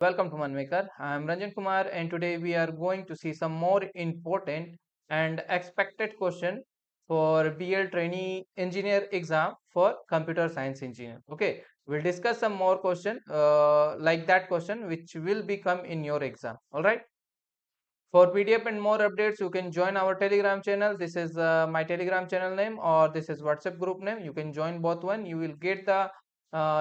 Welcome to Manmaker. I am Ranjan Kumar and today we are going to see some more important and expected question for BEL Trainee Engineer exam for Computer Science Engineer. Okay, we'll discuss some more question like that question which will become in your exam. All right. For PDF and more updates, you can join our Telegram channel. This is my Telegram channel name or this is WhatsApp group name. You can join both one. You will get the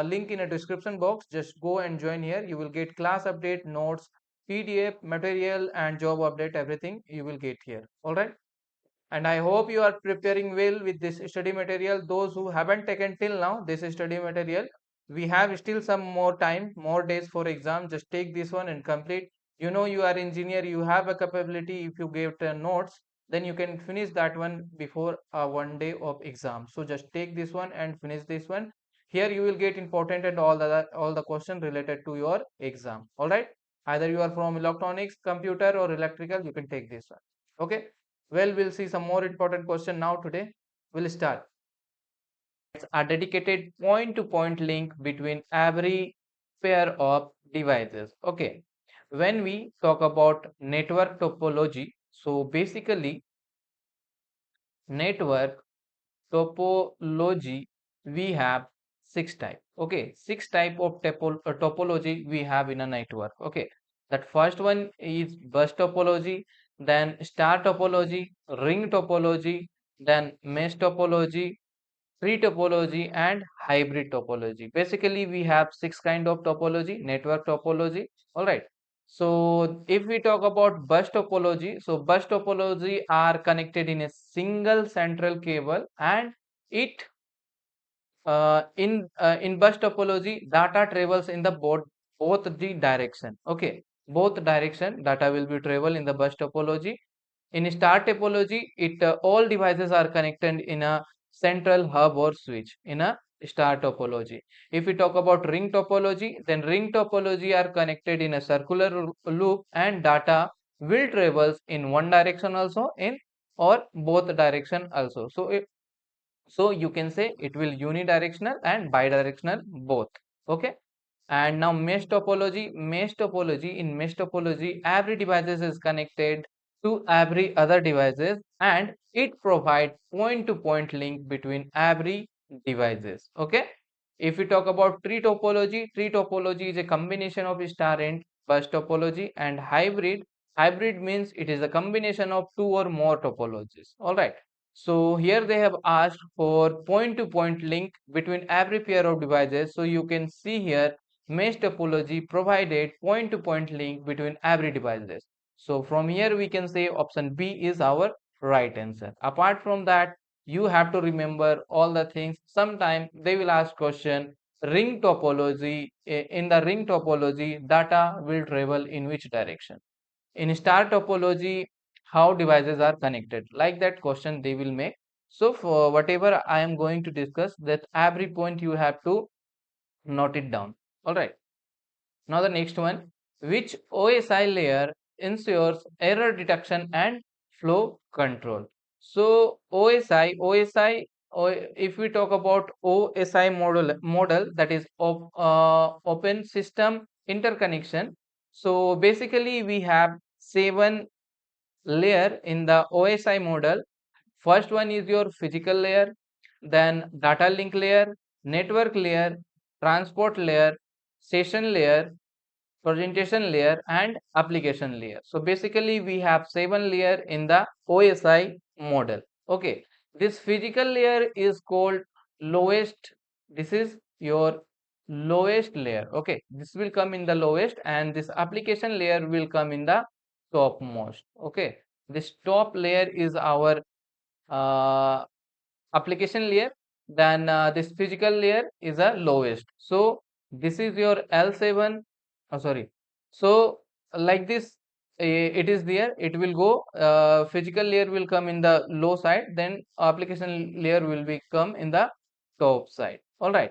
link in a description box. Just go and join here. You will get class update, notes, PDF, material and job update, everything you will get here. All right. And I hope you are preparing well with this study material. Those who haven't taken till now this study material, we have still some more time, more days for exam. Just take this one and complete. You know you are engineer, you have a capability. If you give notes, then you can finish that one before 1 day of exam. So just take this one and finish this one. Here you will get important and all the question related to your exam. All right. Either you are from electronics, computer or electrical, you can take this one. Okay. Well, we'll see some more important question now today. We'll start. It's a dedicated point-to-point link between every pair of devices. Okay. When we talk about network topology, so basically network topology, we have six type. Okay, six type of topology we have in a network. Okay, that first one is bus topology, then star topology, ring topology, then mesh topology, tree topology and hybrid topology. Basically we have six kind of topology, network topology. All right, so if we talk about bus topology, so bus topology are connected in a single central cable, and it in bus topology data travels in the both the direction. Okay, both direction data will be travel in the bus topology. In star topology, it all devices are connected in a central hub or switch in a star topology. If we talk about ring topology, then ring topology are connected in a circular loop, and data will travels in one direction also in or both direction also. So you can say it will unidirectional and bidirectional both. Okay. And now mesh topology. In mesh topology, every devices is connected to every other devices, and it provides point-to-point link between every devices. Okay. If we talk about tree topology is a combination of star and bus topology, and hybrid. Hybrid means it is a combination of two or more topologies. All right. So here they have asked for point-to-point link between every pair of devices. So you can see here mesh topology provided point-to-point link between every devices. So from here we can say option B is our right answer. Apart from that, you have to remember all the things. Sometime they will ask question ring topology. In the ring topology, data will travel in which direction? In star topology, how devices are connected, like that question they will make. So for whatever I am going to discuss, that every point you have to note it down. All right, now the next one, which OSI layer ensures error detection and flow control? So if we talk about OSI model, that is open system interconnection. So basically we have 7 layer in the OSI model. First one is your physical layer, then data link layer, network layer, transport layer, session layer, presentation layer and application layer. So basically we have 7 layer in the OSI model. Okay, this physical layer is called lowest. This is your lowest layer. Okay, this will come in the lowest, and this application layer will come in the topmost. Okay, this top layer is our uh, application layer, then this physical layer is a lowest. So this is your L7. Oh, sorry. So like this, it is there. It will go. Physical layer will come in the low side, then application layer will become in the top side. All right.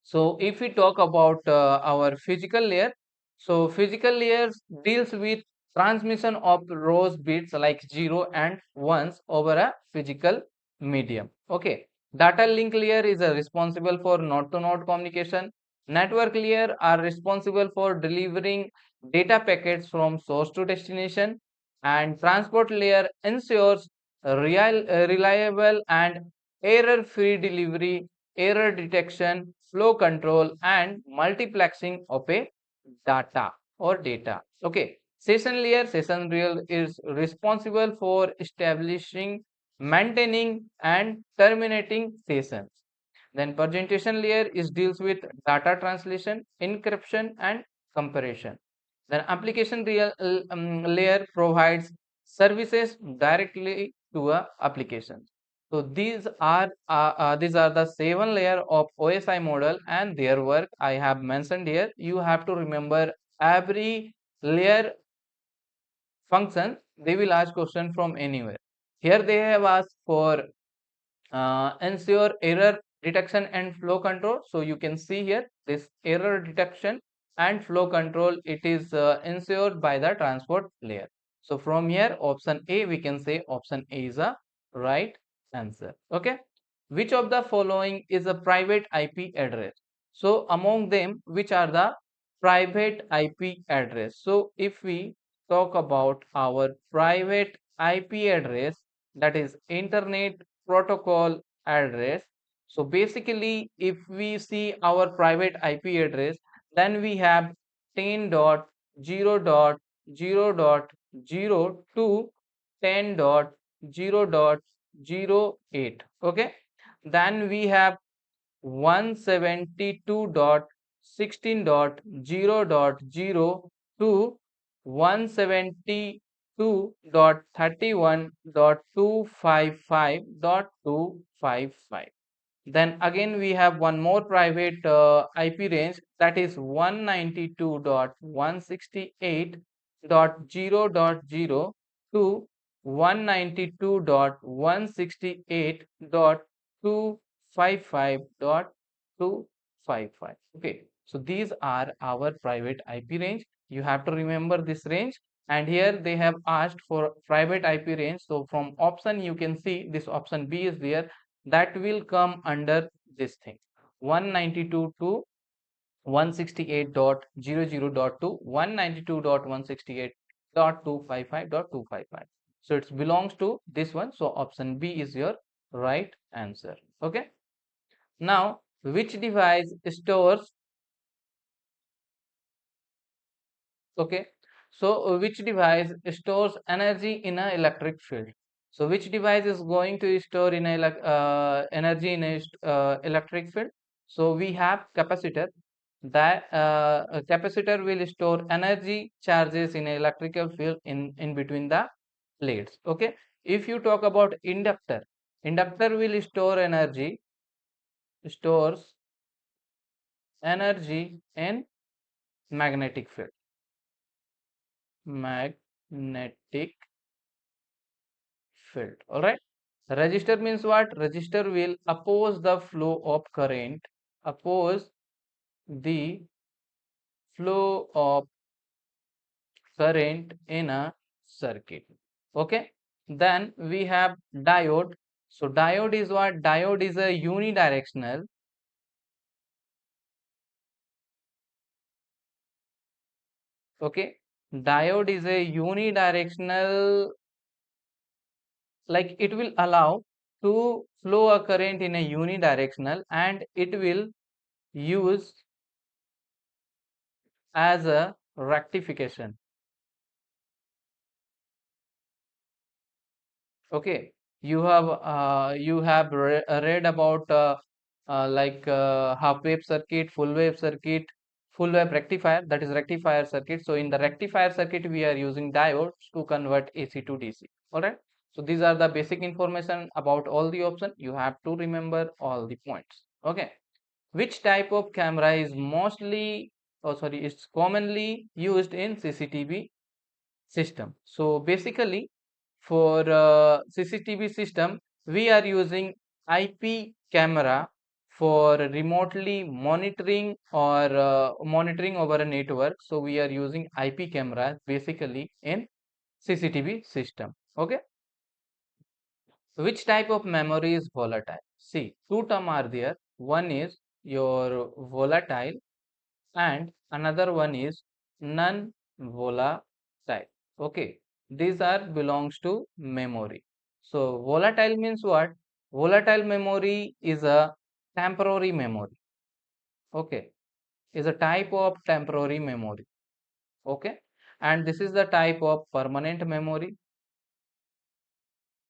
So if we talk about our physical layer, so physical layers deals with transmission of rows bits like 0 and 1s over a physical medium. Okay. Data link layer is responsible for node to node communication. Network layer are responsible for delivering data packets from source to destination, and transport layer ensures reliable and error-free delivery, error detection, flow control, and multiplexing of a data. Okay. Session layer is responsible for establishing, maintaining, and terminating sessions. Then presentation layer is deals with data translation, encryption, and comparison. Then layer provides services directly to a application. So these are the 7 layer of OSI model and their work I have mentioned here. You have to remember every layer function. They will ask question from anywhere. Here they have asked for ensure error detection and flow control. So you can see here this error detection and flow control, it is ensured by the transport layer. So from here option A, we can say option A is a right answer. Okay, which of the following is a private IP address? So among them, which are the private IP address? So if we talk about our private IP address, that is internet protocol address. So basically, if we see our private IP address, then we have 10.0.0.0 to 10.0.08. Okay, then we have 172.16.0.0 to 172.31.255.255. Then again we have one more private IP range, that is 192.168.0.0 to 192.168.255.255. Okay, so these are our private IP range. You have to remember this range, and here they have asked for private IP range. So from option you can see this option B is there, that will come under this thing, 192 to 168.00.2 192.168.255.255. So it belongs to this one. So option B is your right answer. Okay, now which device stores, okay, so which device stores energy in an electric field? So which device is going to store in a energy in a electric field? So we have capacitor. That a capacitor will store energy charges in a electrical field in between the plates. Okay, if you talk about inductor, inductor will stores energy in magnetic field, magnetic field. All right. Resistor means what? Resistor will oppose the flow of current, oppose the flow of current in a circuit. Okay, then we have diode. So diode is what? Diode is a unidirectional, okay, diode is a unidirectional, like it will allow to flow a current in a unidirectional, and it will use as a rectification. Okay, you have read about like half wave circuit, full wave rectifier, that is rectifier circuit. So in the rectifier circuit we are using diodes to convert AC to DC. All right, so these are the basic information about all the options. You have to remember all the points. Okay, which type of camera is it's commonly used in CCTV system? So basically for CCTV system, we are using IP camera for remotely monitoring or monitoring over a network. So we are using IP camera basically in CCTV system. Okay, which type of memory is volatile? See, two terms are there. One is your volatile, and another one is non-volatile. Okay, these are belongs to memory. So volatile means what? Volatile memory is a temporary memory. Okay, is a type of temporary memory. Okay, and this is the type of permanent memory.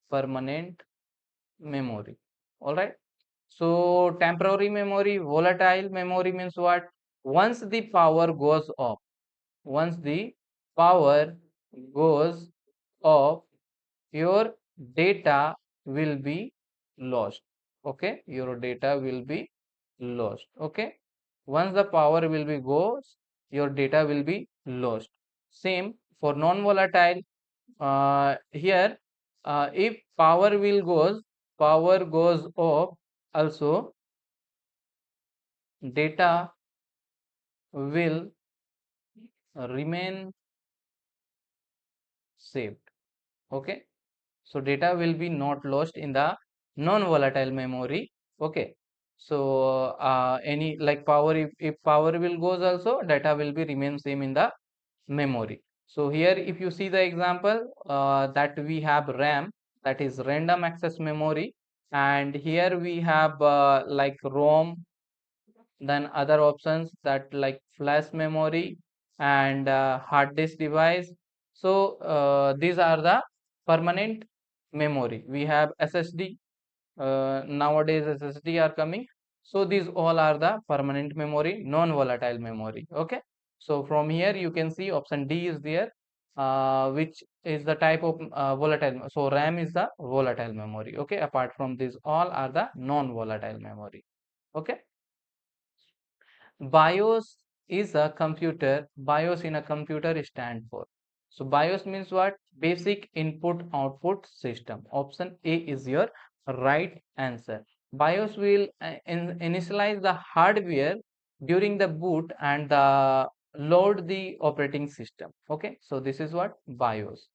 Permanent memory. All right. So temporary memory, volatile memory means what? Once the power goes off, once the power goes off, your data will be lost. Okay, your data will be lost. Okay, once the power will be goes, your data will be lost. Same for non-volatile. Here, if power goes off, also data will remain saved. Okay, so data will be not lost in the non-volatile memory. Okay, so any like power, if power will goes, also data will be remain same in the memory. So here if you see the example, that we have RAM, that is random access memory, and here we have like ROM, then other options that like flash memory and hard disk device. So these are the permanent memory. We have SSD, nowadays SSD are coming. So these all are the permanent memory, non-volatile memory. Okay, so from here you can see option D is there, which is the type of volatile. So RAM is the volatile memory. Okay, apart from these all are the non-volatile memory. Okay, BIOS is a computer. BIOS in a computer stand for. So BIOS means what? Basic input output system. Option A is your right answer. BIOS will initialize the hardware during the boot and the load the operating system. Okay, so this is what BIOS.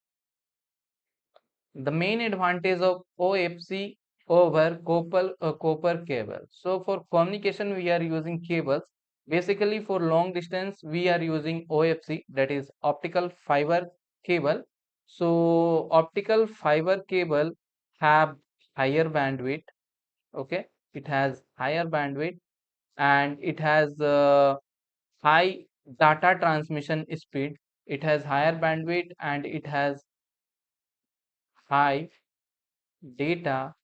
The main advantage of OFC over copper cable. So for communication we are using cables. Basically for long distance we are using OFC, that is optical fiber cable. So optical fiber cable have higher bandwidth. Okay, it has higher bandwidth and it has high data transmission speed. It has higher bandwidth and it has high data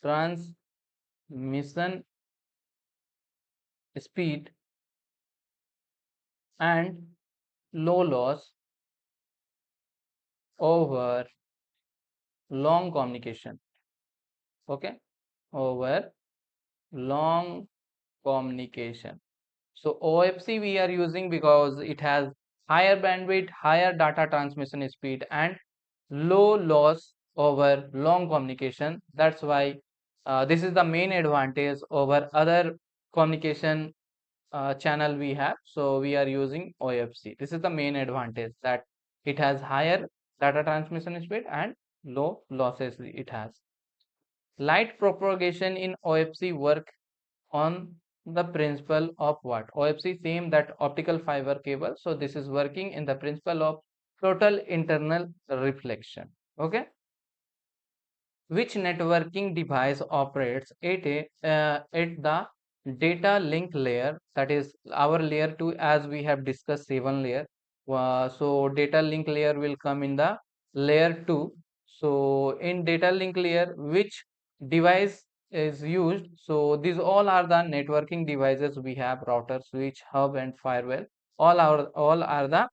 transmission speed and low loss over long communication. Okay, over long communication. So OFC we are using because it has higher bandwidth, higher data transmission speed and low loss over long communication. That's why this is the main advantage over other communication channel we have. So we are using OFC. This is the main advantage, that it has higher data transmission speed and low losses it has. Light propagation in OFC work on the principle of what? OFC same that optical fiber cable. So this is working in the principle of total internal reflection. Okay. Which networking device operates at the data link layer, that is our layer 2, as we have discussed 7 layer. So data link layer will come in the layer 2. So in data link layer which device is used? So these all are the networking devices. We have router, switch, hub and firewall. All are the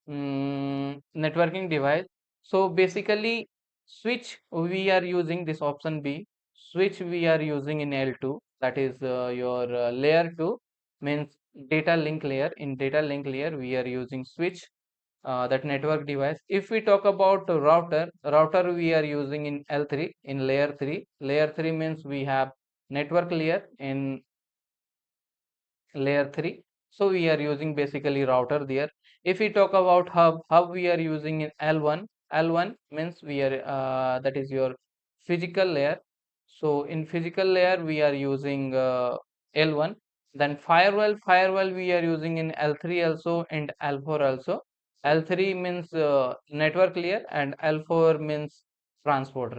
networking device. So basically switch we are using this option B. Switch we are using in L2, that is your layer 2 means data link layer. In data link layer we are using switch, that network device. If we talk about router we are using in L3, in layer 3. Layer 3 means we have network layer in layer 3. So we are using basically router there. If we talk about hub we are using in L1. L1 means we are that is your physical layer. So in physical layer we are using L1. Then firewall we are using in L3 also and L4 also. L3 means network layer, and L4 means transport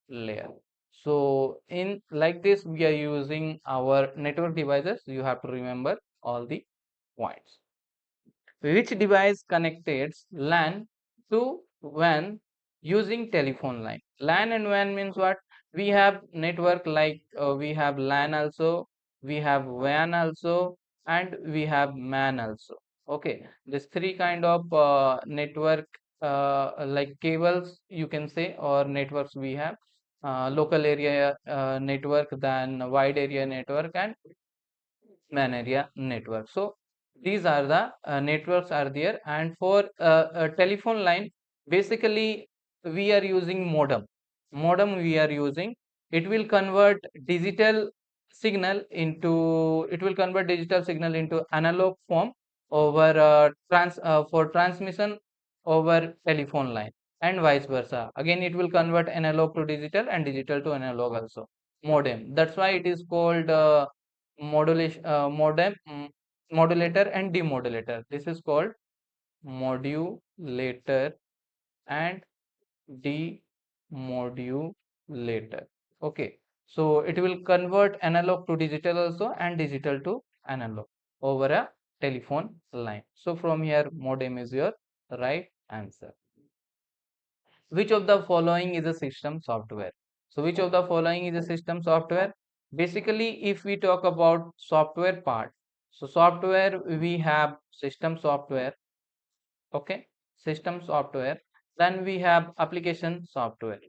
layer. So in like this we are using our network devices. You have to remember all the points. Which device connected LAN to WAN using telephone line? LAN and WAN means what? We have network like we have LAN also, we have WAN also, and we have MAN also. Okay, this three kind of network like cables you can say, or networks we have. Local area network, then wide area network, and MAN area network. So these are the networks are there. And for a telephone line, basically we are using modem we are using. It will convert digital digital signal into analog form over for transmission over telephone line, and vice versa. Again it will convert analog to digital and digital to analog also. Modem, that's why it is called modulator and demodulator. This is called modulator and demodulator. Okay, so it will convert analog to digital also, and digital to analog over a telephone line. So from here modem is your right answer. Which of the following is a system software? So which of the following is a system software? Basically if we talk about software part, so software we have system software. Okay, system software. Then we have application software.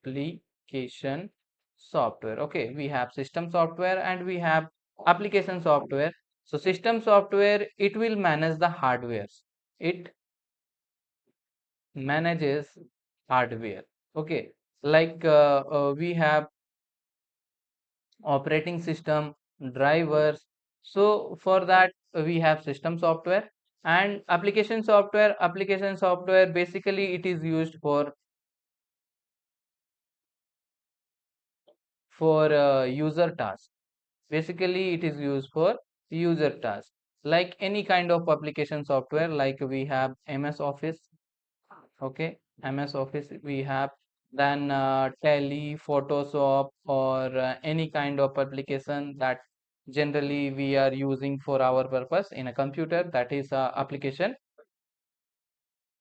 Application software. Okay, we have system software and we have application software. So system software, it will manage the hardware. It manages hardware. Okay, like we have operating system, drivers. So for that we have system software. And application software basically it is used for user task. Basically it is used for user task, like any kind of application software, like we have MS Office. Okay, MS Office we have. Then Tally, Photoshop, or any kind of application that generally we are using for our purpose in a computer, that is application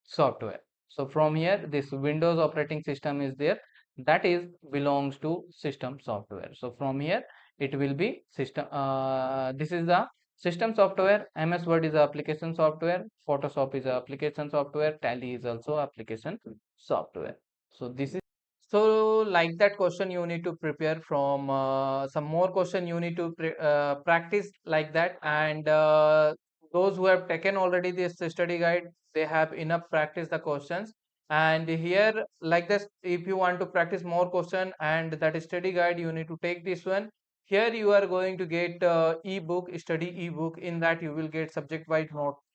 software. So from here this Windows operating system is there, that is belongs to system software. So from here it will be system, this is the system software. MS Word is a application software, Photoshop is a application software, Tally is also application software. So this is, so like that question you need to prepare from some more question you need to practice like that. And those who have taken already this study guide, they have enough practice the questions. And here like this, if you want to practice more question and that study guide, you need to take this one. Here you are going to get ebook, study ebook. In that you will get subject wise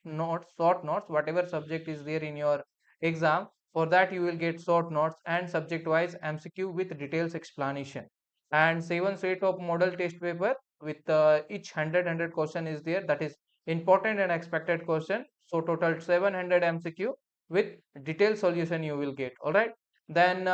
notes, short notes, whatever subject is there in your exam. For that you will get short notes and subject wise MCQ with details explanation, and 7 set of model test paper with each 100 question is there, that is important and expected question. So total 700 MCQ with detailed solution you will get. All right. Then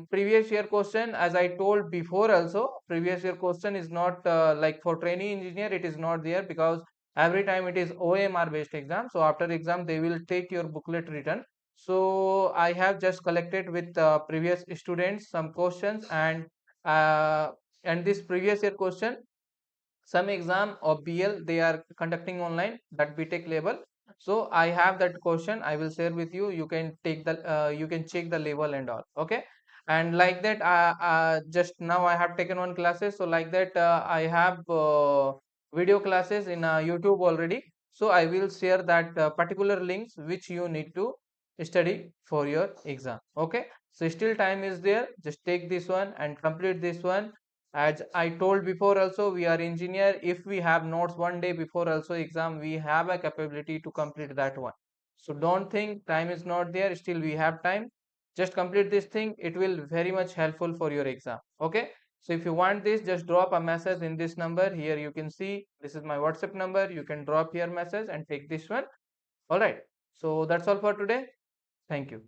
previous year question, as I told before also, previous year question is not like for trainee engineer it is not there, because every time it is OMR based exam. So after exam they will take your booklet written. So I have just collected with previous students some questions, uh, and this previous year question, some exam of BL they are conducting online, that BTech level. So I have that question, I will share with you. You can take the you can check the level and all. Okay. And like that just now I have taken one classes. So like that I have video classes in YouTube already. So I will share that particular links which you need to study for your exam. Okay, so still time is there, just take this one and complete this one. As I told before also, we are engineer. If we have notes one day before also exam, we have a capability to complete that one. So don't think time is not there, still we have time. Just complete this thing, it will very much helpful for your exam. Okay, So if you want this, just drop a message in this number. Here you can see this is my WhatsApp number. You can drop here message and take this one. All right, so that's all for today. Thank you.